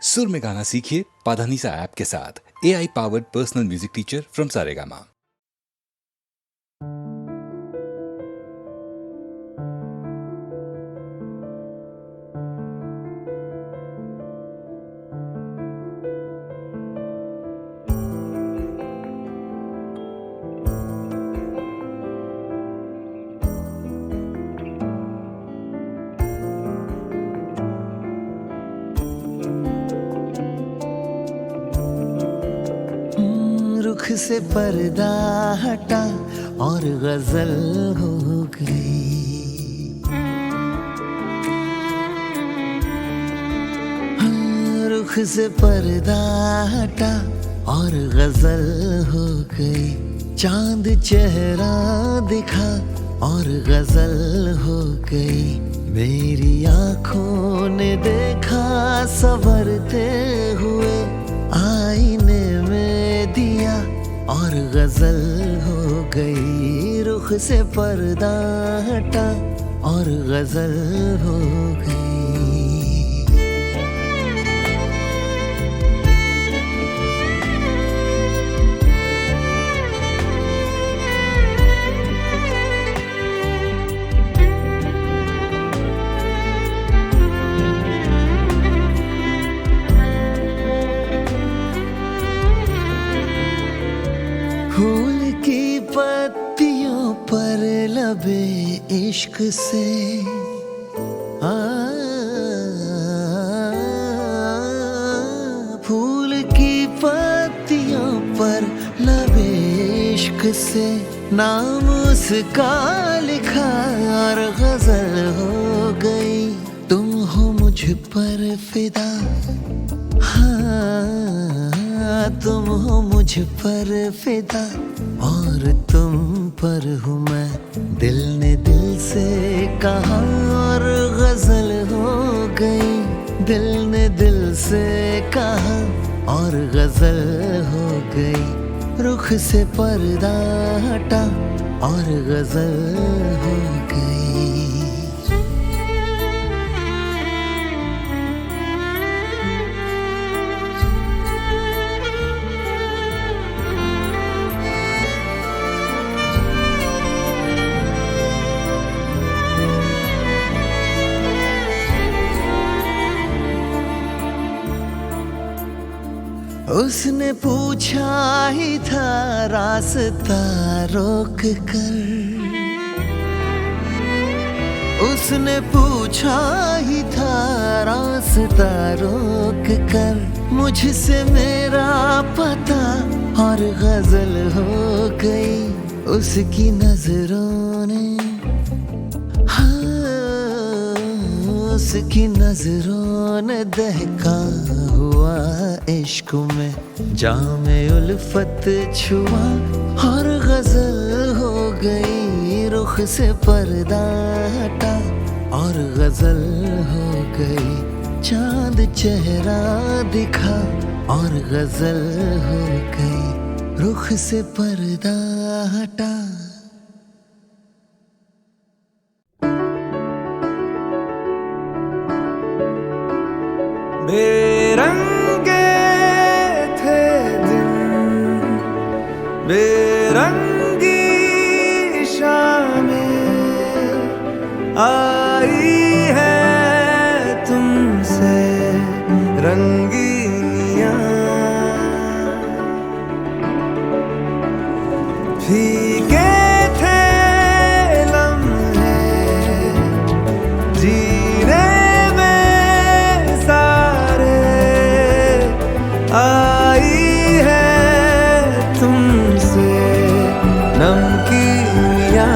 सुर में गाना सीखिए पाधानीसा ऐप के साथ। AI powered personal music teacher from Saregama. रुख से पर्दा हटा और गजल हो गई। रुख से पर्दा हटा और गजल हो गई। चांद चेहरा दिखा और गजल हो गई। मेरी आंखों ने देखा संवरते हुए, आईने में दिया और गजल हो गई। रुख से पर्दा हटा और गजल हो गई। फूल की पत्तियों पर लबे इश्क से फूल की पत्तियों पर लबे इश्क से नाम उसका लिखा और गजल हो गई। तुम हो मुझ पर फिदा, तुम हो मुझ पर फिदा और तुम पर हूँ मैं। दिल ने दिल से कहा और गजल हो गई। दिल ने दिल से कहा और गजल हो गई। रुख से पर्दा हटा और गजल हो गई। उसने पूछा ही था रास्ता रोक कर। उसने पूछा ही था रास्ता रोक कर। मुझसे मेरा पता और गजल हो गई। उसकी नजरों ने उसकी नजरों ने दहका हुआ इश्क में जामे उल्फत छुआ और गजल हो गई। रुख से पर्दा हटा और गजल हो गई। चांद चेहरा दिखा और गजल हो गई। रुख से पर्दा हटा। बेरंगे थे दिन, बेरंगी शामें आई है तुमसे रंगीनियां। फीके थे लम्हे जीने आई है तुमसे नमकीनियां।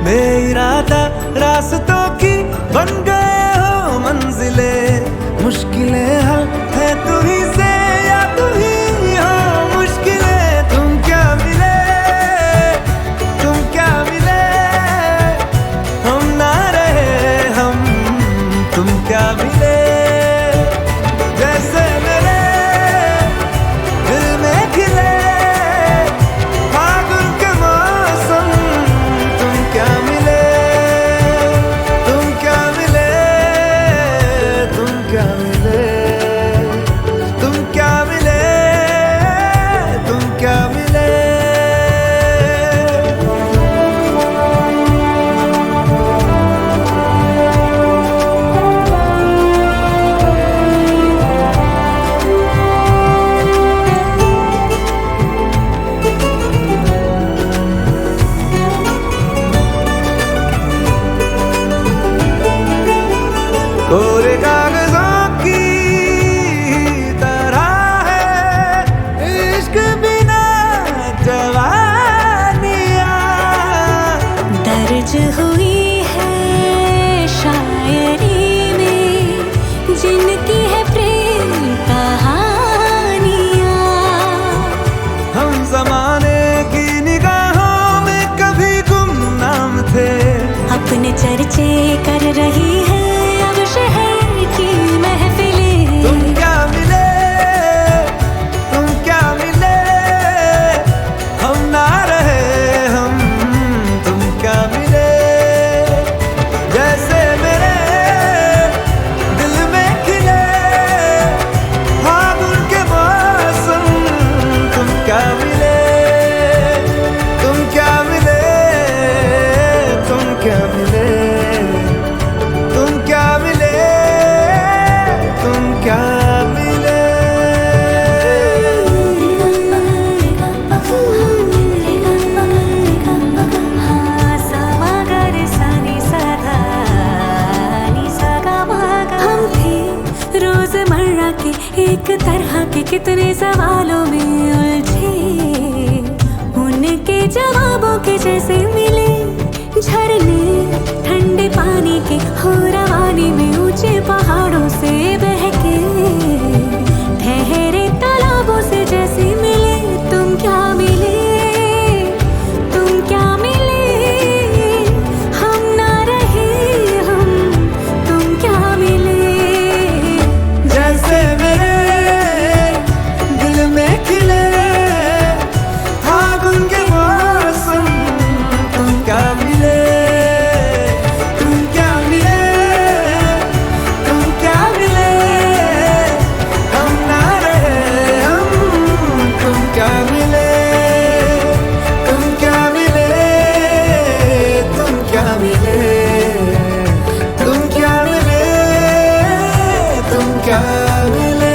बेइरादा रास्तों की बन गए हो मंजिले। मुश्किलें हल है तू ही से या तू ही हो मुश्किलें। तुम क्या मिले, तुम क्या मिले, हम ना रहे हम, तुम क्या मिले। जैसे मेरे दिल में खिले फागुन के मौसम। तुम क्या मिले, तुम क्या मिले। कोरे कागजों की तरह है इश्क बिना जवानियां। दर्ज हुई है शायरी में जिनकी है प्रेम कहानियां। हम जमाने की निगाहों में कभी गुमनाम थे, अपने चर्चे कर रही है अब शहर की महफिलें। तुम क्या मिले, तुम क्या मिले, हम ना रहे हम, तुम क्या मिले। जैसे मेरे दिल में खिले फागुन के मौसम, तुम क्या मिले, तुम क्या मिले, तुम क्या मिले, तुम क्या मिले, तुम क्या मिले। हम थे रोजमर्रा के एक तरह के कितने सवालों में उलझे, उनके जवाबों के जैसे मिले झरने ठंडे पानी के हो रवानी में ऊंचे पहाड़ों से बहके ठहरे तालाबों से जैसे मिले। तुम क्या मिले, तुम क्या मिले, हम ना रहे हम, तुम क्या मिले। जैसे मेरे दिल में खिले फागुन के मौसम, तुम क्या मिले, तुम क्या मिले, तुम क्या मिले, हम ना रहे हम, तुम क्या मिले, तुम क्या मिले, तुम क्या मिले, तुम क्या मिले, तुम क्या मिले।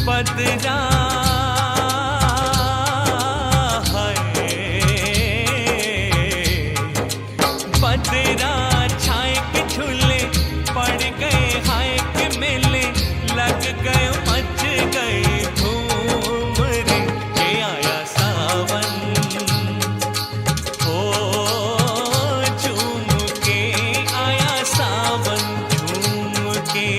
बदरा बदरा छाए के झूले पड़ गए, हाय के मेले लग गए, मच गए धूम रे। के आया सावन हो झूम के आया सावन झूम के।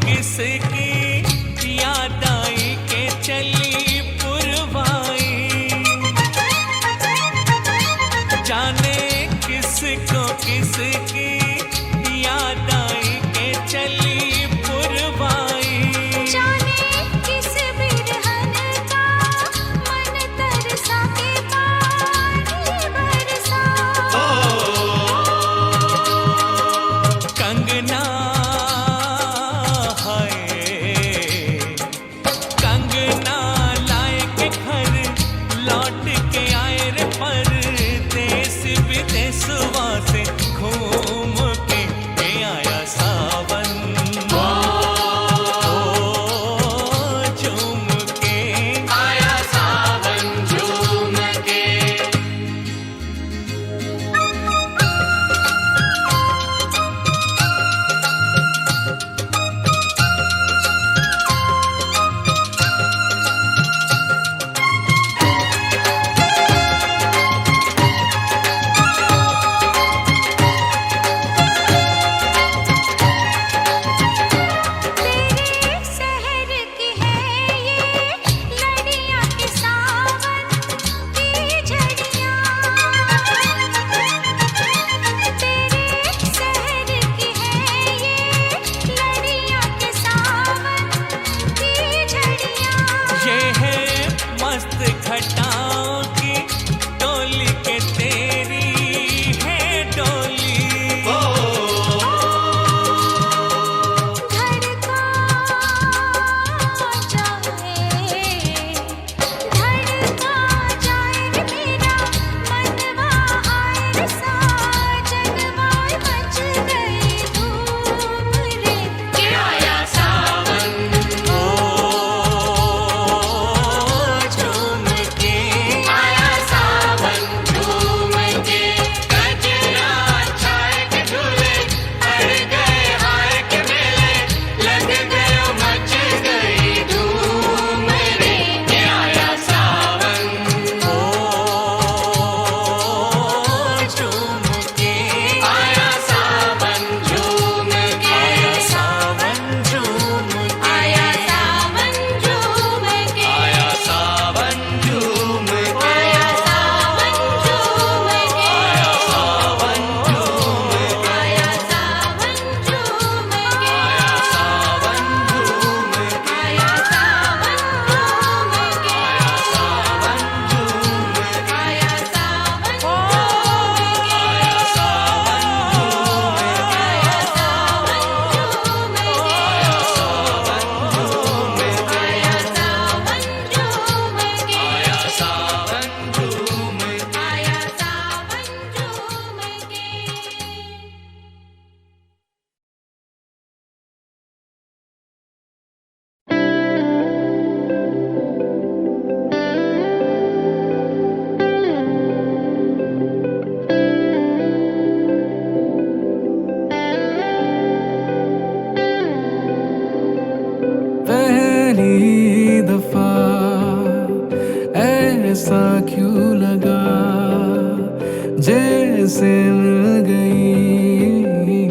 किसकी याद आई के चली पुरवाई, जाने किसको किसकी याद आई के चली पुरवाई। जाने किस बिरहन का मन तरसा के पानी बरसा। कंगना कंगना लाए के घर लौट के आए रे परदेस विदेशवा से घूम के आया सावन। झूम के आया सावन झूम के। तेरे शहर की है ये लड़ियाँ के सावन की झड़ियाँ। तेरे शहर की है ये लड़ियाँ के सावन की झड़ियाँ। ये है मस्त घटाओं की डोली के तेरी है डोली। धड़का जाए रे मेरा मनवा आए रे साजनवा मच गई धूम रे के आया सावन। झूम के आया सावन झूम के। गजरा छाए के झूले अड़ गए हाय के मेले, लग गए मच गई धूम रे के आया सावन। झूम के आया सावन झूम के। आया सावन झूम के। आया सावन झूम के। आया सावन झूम के। आया सावन झूम के। आया सावन झूम के। आया सावन झूम के। आया सावन झूम के। आया सावन झूम के। आया सावन झूम के। आया सावन झूम के। आया पहली दफा ऐसा क्यों लगा जैसे मिल गई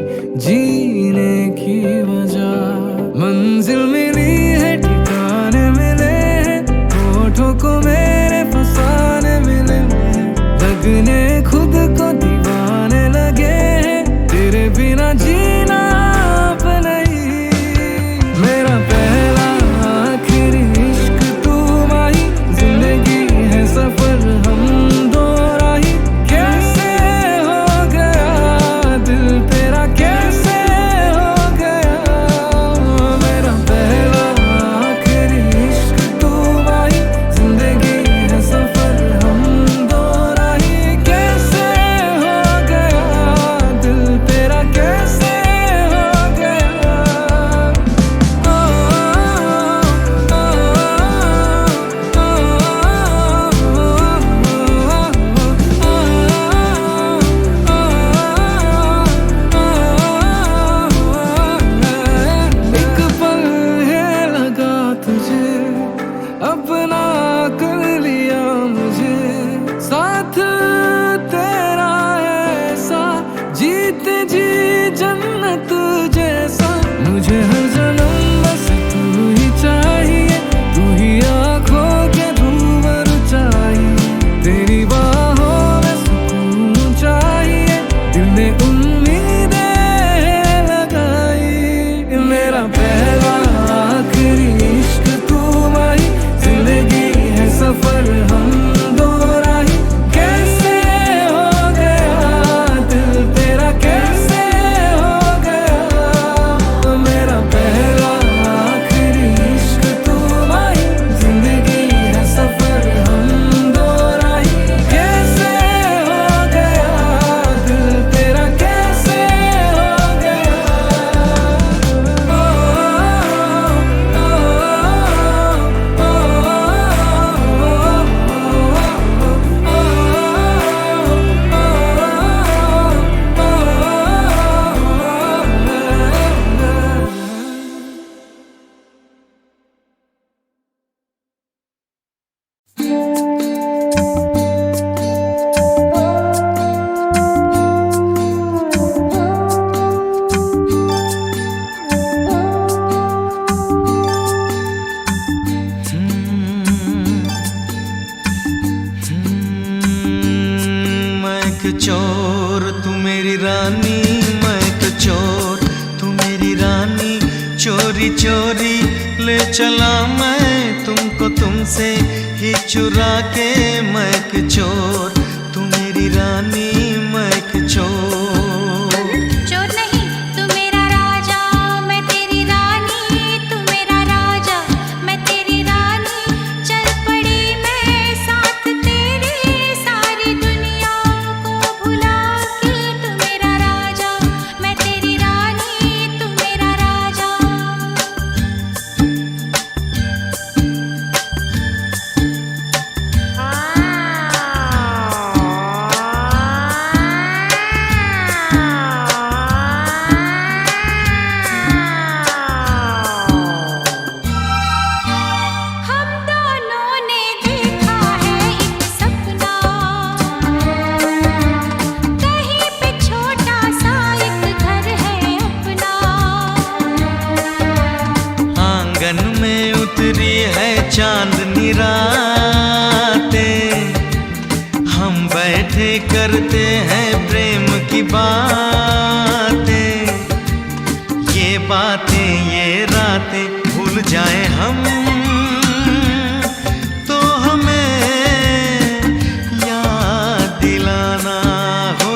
जीने की वजह। मंजिल मिली है ठिकाने मिले हैं, होठों को मेरे फसाने मिले हैं, लगने खुद को दीवाने लगे हैं, तेरे बिना जीना अब नहीं। मेरा पहला आखिरी इश्क तू माही, जिंदगी है सफर हम दो राही। कैसे हो गया दिल तेरा, कैसे हो गया। मेरा पहला आखिरी इश्क तू माही, जिंदगी है सफर हम दो राही। कैसे हो गया दिल तेरा, कैसे हो गया। एक पल है लगा तुझे, अपना कर लिया मुझे, साथ तेरा ऐसा जीते जी जन्नत जैसा। मुझे हर जन्म चोरी चोरी ले चला मैं तुमको तुमसे ही चुरा के, मैं एक चोर तू मेरी रानी, मैं एक चोर। चोर नहीं तू मेरा राजा, मैं तेरी रानी, तू मेरा राजा, मैं तेरी रानी। चल पड़ी मैं साथ तेरी, सारी दुनिया को भुला के। तू मेरा राजा, मैं तेरी रानी, तू मेरा राजा। हम दोनों ने देखा है एक सपना, कहीं पे छोटा सा एक घर है अपना। आंगन में उतरी है चांदनी रातें, हम बैठे करते हैं प्रेम की बातें। ये बातें ये रातें भूल जाए हम, तो हमें याद दिलाना हो,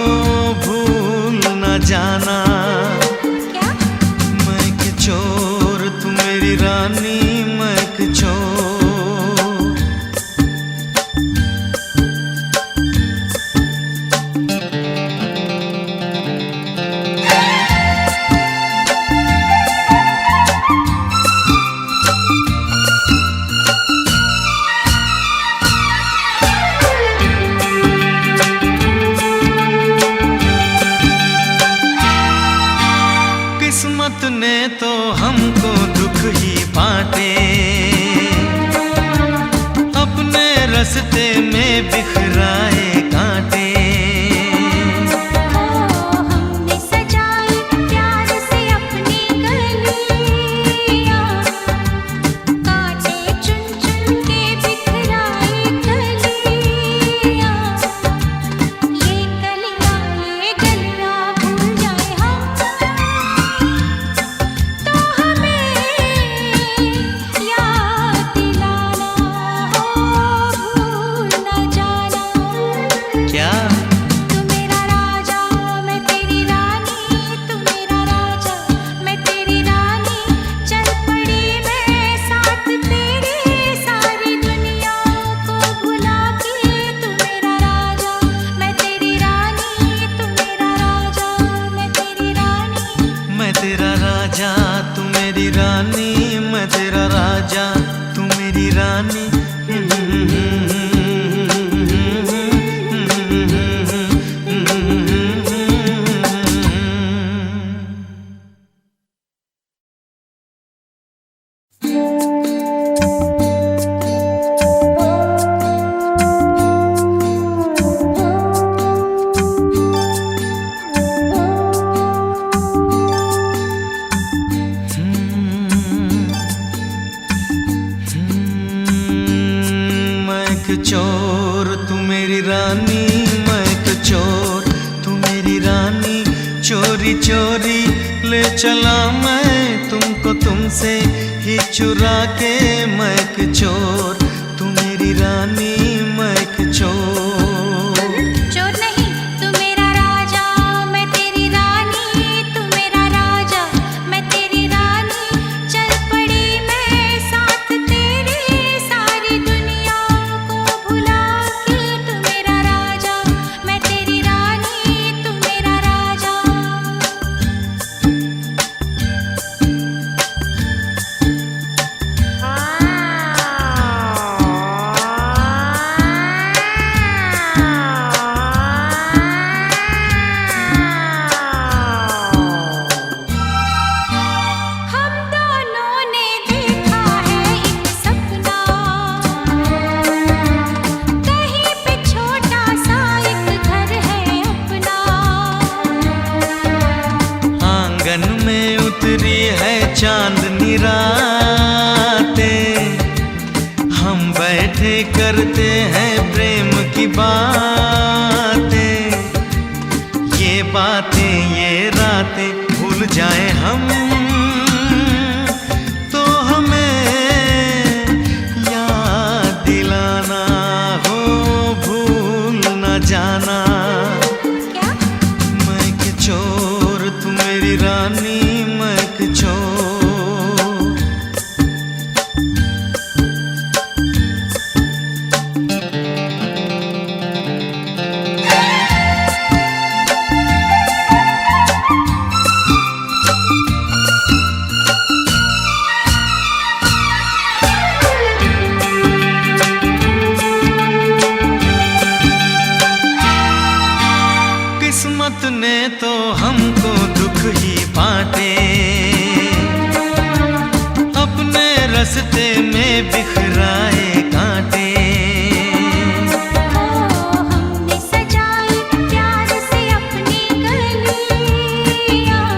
भूल न जाना। क्या मैं एक चोर तू मेरी रानी, मैं एक चोर। किस्मत ने तो हमको दुख ही बांटे, अपने रास्ते में बिखराए कांटे। हमने सजाई प्यार से अपनी गलियां, कांटे चुन चुन के बिखराई कलियां। ये गलियां भूल जाए हम, तो हमें याद दिलाना हो, भूल न जाना। क्या तू मेरा राजा, मैं तेरी रानी, तू मेरा राजा, मैं तेरी रानी। चल पड़ी मैं साथ तेरी, सारी दुनिया को भुला के। तू मेरा राजा, मैं तेरी रानी, तू मेरा राजा, मैं तेरी रानी। मैं तेरा राजा तू मेरी रानी, मैं तेरा राजा तू मेरी रानी। मैं एक चोर तू मेरी रानी, मैं एक चोर तू मेरी रानी। चोरी चोरी ले चला मैं तुमको तुमसे ही चुरा के, मैं एक चोर तू मेरी रानी, मैं एक चोर। चोर नहीं तू मेरा राजा, मैं तेरी रानी, तू मेरा राजा, मैं तेरी रानी। चल पड़ी मैं साथ तेरी, सारी दुनिया को भुला के। तू मेरा राजा, मैं तेरी रानी, तू मेरा राजा। हम दोनों ने देखा है एक सपना, कहीं पे छोटा सा एक घर है अपना। आंगन में उतरी है चांदनी रातें, हम बैठे करते हैं प्रेम की बातें। ये बातें ये रातें भूल जाए हम, मत छोड़। किस्मत ने तो हमको दुख ही बांटे, अपने रास्ते में बिखराए कांटे। हमने सजाई प्यार से अपनी गलियां,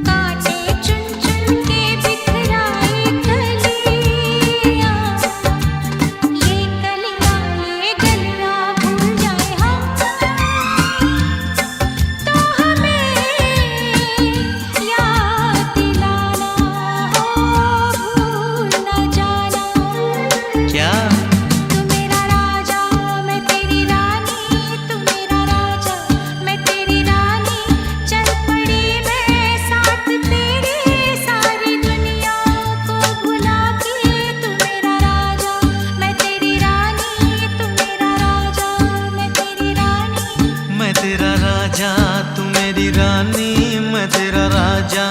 कांटे चुन चुन के बिखराई कलियां। ये गलियां भूल जाए हम, तो हमें याद दिलाना हो, भूल न जाना। क्या तू मेरा राजा मैं तेरी रानी, तू मेरा राजा मैं तेरी रानी। चल पड़ी मैं साथ तेरे, सारी दुनिया को भुला के। तू मेरा राजा मैं तेरी रानी, तू मेरा राजा मैं तेरी रानी। मैं तेरा राजा, तू मेरी रानी, मैं तेरा राजा।